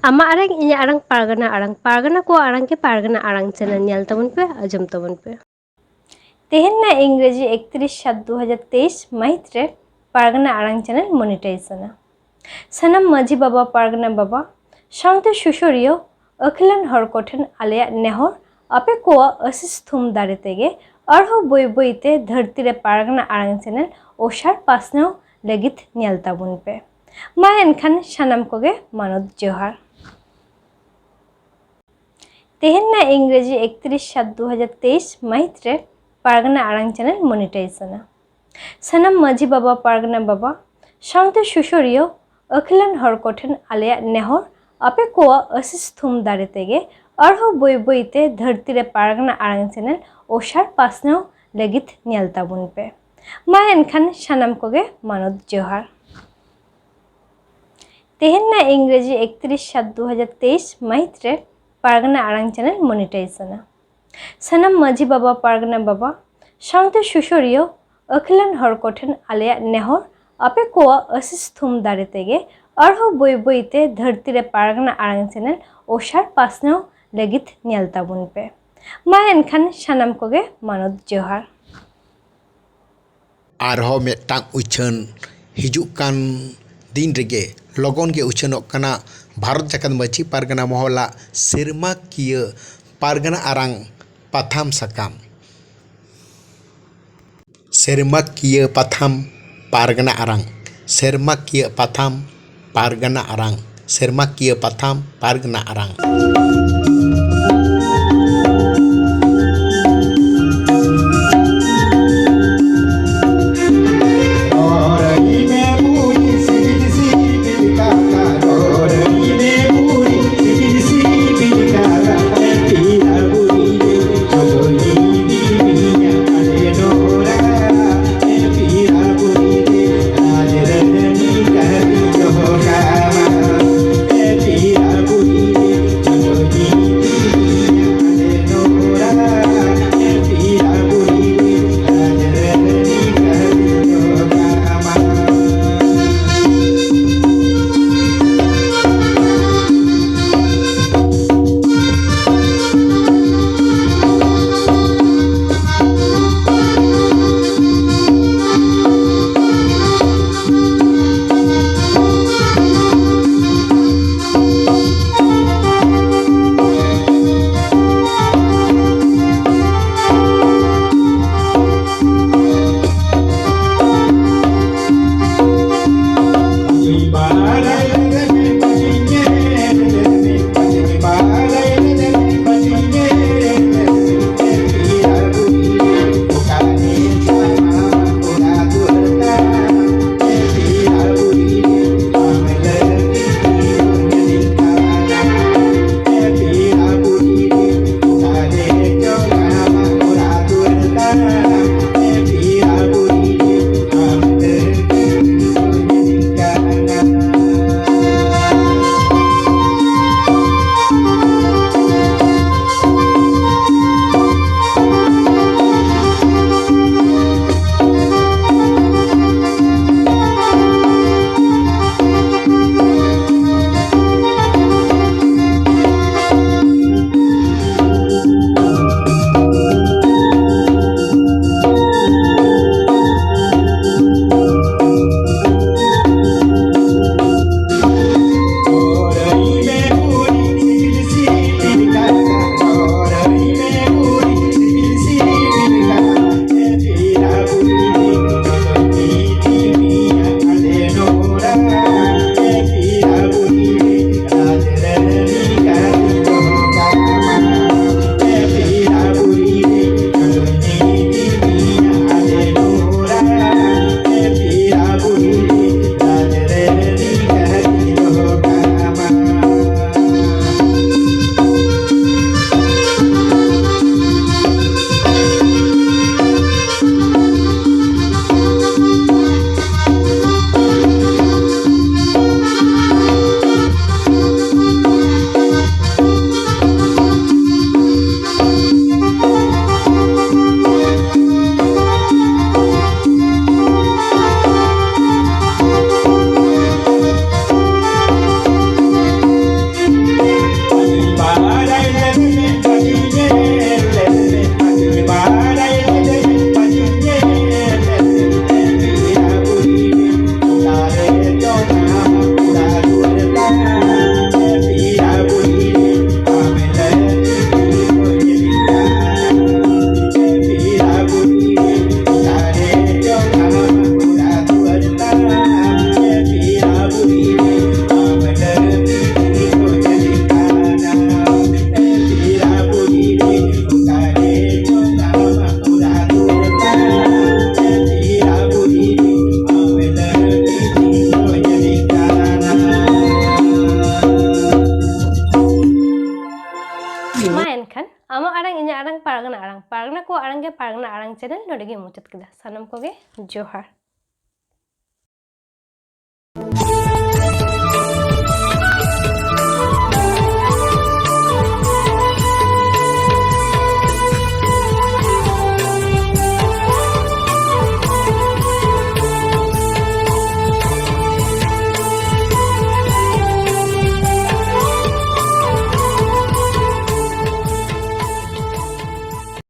ᱟᱢᱟᱜ ᱟᱲᱟᱝ ᱤᱧᱟᱹᱜ ᱟᱲᱟᱝ ᱯᱟᱨᱜᱟᱱᱟ ᱠᱚᱣᱟᱜ ᱟᱲᱟᱝ ᱠᱮ ᱯᱟᱨᱜᱟᱱᱟ ᱟᱲᱟᱝ ᱪᱮᱱᱮᱞ ᱧᱮᱞ ᱛᱟᱵᱚᱱ ᱯᱮ, ᱟᱸᱡᱚᱢ ᱛᱟᱵᱚᱱ ᱯᱮ। ᱛᱮᱦᱮᱧ ᱨᱮᱱᱟᱜ ᱤᱝᱨᱮᱡᱤ 31/7/2023 ᱢᱟᱹᱦᱤᱛ ᱨᱮ ᱯᱟᱨᱜᱟᱱᱟ ᱟᱲᱟᱝ ᱪᱮᱱᱮᱞ ᱢᱚনিᱴᱟইᱡᱮᱥᱚᱱᱟ। ᱥᱟᱱᱟᱢ ᱢᱟᱹᱡᱷᱤ ᱵᱟᱵᱟ, ᱯᱟᱨᱜᱟᱱᱟ ᱵᱟᱵᱟ ᱥᱟᱶᱛᱮ ᱥᱩᱥᱟᱹᱨᱤᱭᱟᱹ ᱟᱹᱠᱷᱤᱞᱟᱱ ᱦᱚᱲ ᱠᱚᱴᱷᱮᱱ ᱟᱞᱮᱭᱟᱜ ᱱᱮᱦᱚᱨ, ᱟᱯᱮ ᱠᱚᱣᱟᱜ ᱟᱹᱥᱤᱥ ᱛᱷᱩᱢ ᱫᱟᱲᱮ ᱛᱮᱜᱮ ᱟᱨᱦᱚᱸ ᱵᱟᱹᱭ ᱛᱮ ᱫᱷᱟᱹᱨᱛᱤ ᱨᱮ ᱯᱟᱨᱜᱟᱱᱟ ᱟᱲᱟᱝ ᱪᱮᱱᱮᱞ ᱚᱥᱟᱨ ᱯᱟᱥᱱᱟᱣ ᱞᱟᱹᱜᱤᱫ ᱧᱮᱞ ᱛᱟᱵᱚᱱ ᱯᱮ। ᱢᱟ ᱮᱱᱠᱷᱟᱱ ᱥᱟᱱᱟᱢ ᱠᱚᱜᱮ ᱢᱟᱱᱚᱛ ᱡᱚᱦᱟᱨ। ᱛᱮᱦᱮᱧ ᱨᱮᱱᱟᱜ ᱤᱝᱨᱮᱡᱤ 31/7/2023 ᱢᱟᱹᱦᱤᱛ ᱨᱮ ᱯᱟᱨᱜᱟᱱᱟ ᱟᱲᱟᱝ ᱪᱮᱱᱮᱞ ᱢᱚনিᱴᱟইᱡᱮᱥᱚᱱᱟ। ᱥᱟᱱᱟᱢ ᱢᱟᱹᱡᱷᱤ ᱵᱟᱵᱟ, ᱯᱟᱨᱜᱟᱱᱟ ᱵᱟᱵᱟ ᱥᱟᱶᱛᱮ ᱥᱩᱥᱟᱹᱨᱤᱭᱟᱹ ᱟᱹᱠᱷᱤᱞᱟᱱ ᱦᱚᱲ ᱠᱚᱴᱷᱮᱱ ᱟᱞᱮᱭᱟᱜ ᱱᱮᱦᱚᱨ, ᱟᱯᱮ ᱠᱚᱣᱟᱜ ᱟᱹᱥᱤᱥ ᱛᱷᱩᱢ ᱫᱟᱲᱮ ᱛᱮᱜᱮ ᱟᱨᱦᱚᱸ ᱵᱟᱹᱭ ᱛᱮ ᱫᱷᱟᱹᱨᱛᱤ ᱨᱮ ᱯᱟᱨᱜᱟᱱᱟ ᱟᱲᱟᱝ ᱪᱮᱱᱮᱞ ᱚᱥᱟᱨ ᱯᱟᱥᱱᱟᱣ ᱞᱟᱹᱜᱤᱫ ᱧᱮᱞ ᱛᱟᱵᱚᱱ ᱯᱮ। ᱢᱟ ᱮᱱᱠᱷᱟन ᱥᱟᱱᱟᱢ ᱠᱚᱜᱮ ᱢᱟᱱᱚᱛ ᱡᱚᱦᱟᱨ। ᱛᱮᱦᱮᱧ ᱨᱮᱱᱟᱜ ᱤᱝᱨᱮᱡᱤ 31/7/2023 ᱢᱟᱹᱦᱤᱛ ᱨᱮ ᱯᱟᱨᱜᱟᱱᱟ ᱟᱲᱟᱝ ᱪᱮᱱᱮᱞ ᱢᱚনিᱴᱟইᱡᱮᱥᱚᱱᱟ। ᱥᱟᱱᱟᱢ ᱢᱟᱹᱡᱷᱤ ᱵᱟᱵᱟ, ᱯᱟᱨᱜᱟᱱᱟ ᱵᱟᱵᱟ ᱥᱟᱶᱛᱮ ᱥᱩᱥᱟᱹᱨᱤᱭᱟᱹ ᱟᱹᱠᱷᱤᱞᱟᱱ ᱦᱚᱲ ᱠᱚᱴᱷᱮᱱ ᱟᱞᱮᱭᱟᱜ ᱱᱮᱦᱚᱨ, ᱟᱯᱮ ᱠᱚᱣᱟᱜ ᱟᱹᱥᱤᱥ ᱛᱷᱩᱢ ᱫᱟᱲᱮ ᱛᱮᱜᱮ ᱟᱨᱦᱚᱸ ᱵᱟᱹᱭ ᱛᱮ ᱫᱷᱟᱹᱨᱛᱤ ᱨᱮ ᱯᱟᱨᱜᱟᱱᱟ ᱟᱲᱟᱝ ᱪᱮᱱᱮᱞ ᱚᱥᱟᱨ ᱯᱟᱥᱱᱟᱣ ᱞᱟᱹᱜᱤᱫ ᱧᱮᱞ ᱛᱟᱵᱚᱱ ᱯᱮ। ᱢᱟ ᱮᱱᱠᱷᱟन ᱥᱟᱱᱟᱢ ᱠᱚᱜᱮ ᱢᱟᱱᱚᱛ ᱡᱚᱦᱟᱨ। ᱟᱨᱦᱚᱸ ᱢᱤᱫᱴᱟᱝ ᱩᱪᱷᱟᱹᱱ ᱦᱤᱡᱩᱜ ᱠᱟᱱ ᱫᱤᱱ ᱨᱮᱜᱮ ᱞᱚᱜᱚᱱ ᱜᱮ ᱩᱪᱷᱟᱹᱱᱚᱜ ᱠᱟᱱᱟ ᱵᱷᱟᱨᱚᱛ ᱡᱟᱠᱟᱛ ᱢᱟᱹᱡᱷᱤ ᱯᱟᱨᱜᱟᱱᱟ ᱢᱚᱦᱚᱞᱟᱜ ᱥᱮᱨᱢᱟᱠᱤᱭᱟᱹ ᱯᱟᱨᱜᱟᱱᱟ ᱟᱲᱟᱝ ᱯᱟᱛᱷᱟᱢ ᱥᱟᱠᱟᱢ। ᱥᱮᱨᱢᱟᱠᱤᱭᱟᱹ ᱯᱟᱛᱷᱟᱢ ᱯᱟᱨᱜᱟᱱᱟ ᱟᱲᱟᱝ, ᱥᱮᱨᱢᱟᱠᱤᱭᱟᱹ ᱯᱟᱛᱷᱟᱢ ᱯᱟᱨᱜᱟᱱᱟ ᱟᱲᱟᱝ, ᱥᱮᱨᱢᱟᱠᱤᱭᱟᱹ ᱯᱟᱛᱷᱟᱢ ᱯᱟᱨᱜᱟᱱᱟ ᱟᱲᱟᱝ। arang inya arang pargana ko arang ge pargana arang channel node ge muchat keda sanam ko ge johar.